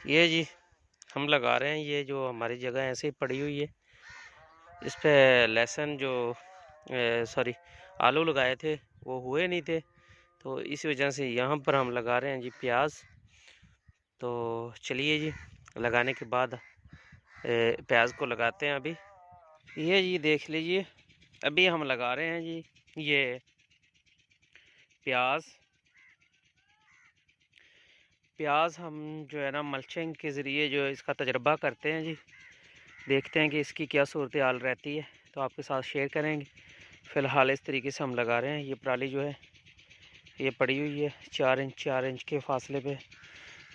ये जी हम लगा रहे हैं, ये जो हमारी जगह ऐसे ही पड़ी हुई है, इस पे लहसुन जो सॉरी आलू लगाए थे वो हुए नहीं थे, तो इस वजह से यहाँ पर हम लगा रहे हैं जी प्याज। तो चलिए जी, लगाने के बाद प्याज को लगाते हैं। अभी ये जी देख लीजिए, अभी हम लगा रहे हैं जी ये प्याज। प्याज हम जो है ना मल्चिंग के ज़रिए जो इसका तजर्बा करते हैं जी, देखते हैं कि इसकी क्या सूरत हाल रहती है, तो आपके साथ शेयर करेंगे। फ़िलहाल इस तरीके से हम लगा रहे हैं। ये पराली जो है ये पड़ी हुई है 4 इंच के फासले पे,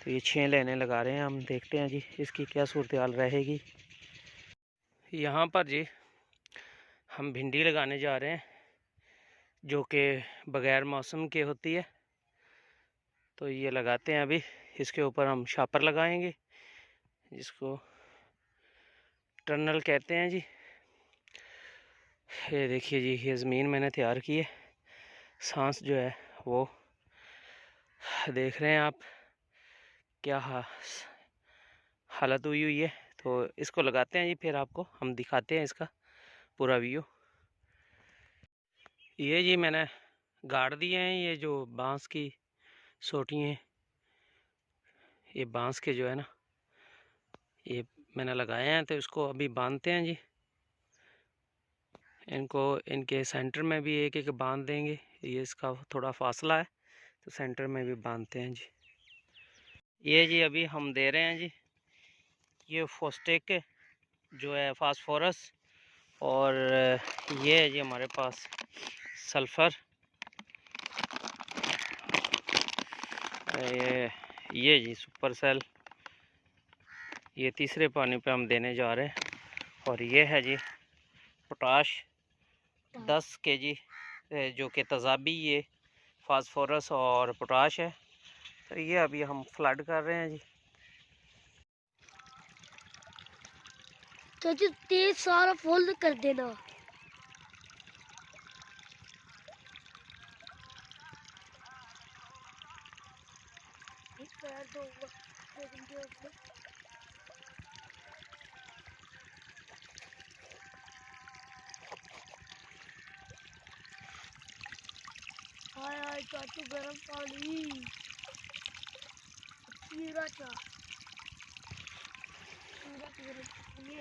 तो ये 6 लेने लगा रहे हैं हम। देखते हैं जी इसकी क्या सूरत हाल रहेगी। यहाँ पर जी हम भिंडी लगाने जा रहे हैं, जो कि बग़ैर मौसम के होती है। तो ये लगाते हैं अभी। इसके ऊपर हम शापर लगाएंगे, जिसको टनल कहते हैं जी। ये देखिए जी, ये ज़मीन मैंने तैयार की है। सांस जो है वो देख रहे हैं आप, क्या हालत हुई है। तो इसको लगाते हैं जी, फिर आपको हम दिखाते हैं इसका पूरा व्यू। ये जी मैंने गाड़ दिए हैं, ये जो बांस की सोटी हैं, ये बांस के जो है ना ये मैंने लगाए हैं। तो इसको अभी बांधते हैं जी। इनको इनके सेंटर में भी एक एक बांध देंगे। ये इसका थोड़ा फासला है, तो सेंटर में भी बांधते हैं जी। ये जी अभी हम दे रहे हैं जी ये फोस्टेक जो है फास्फोरस, और ये है जी हमारे पास सल्फ़र। ये जी सुपर सेल, ये तीसरे पानी पे हम देने जा रहे हैं। और ये है जी पोटाश 10 kg, जो कि तजाबी ये फास्फोरस और पोटाश है। तो ये अभी हम फ्लड कर रहे हैं जी। चाची तेज सारा फुल कर देना। पैर दूंगा हाय हाय चाचू गरम पानी खीरा चा खीरा गरम पानी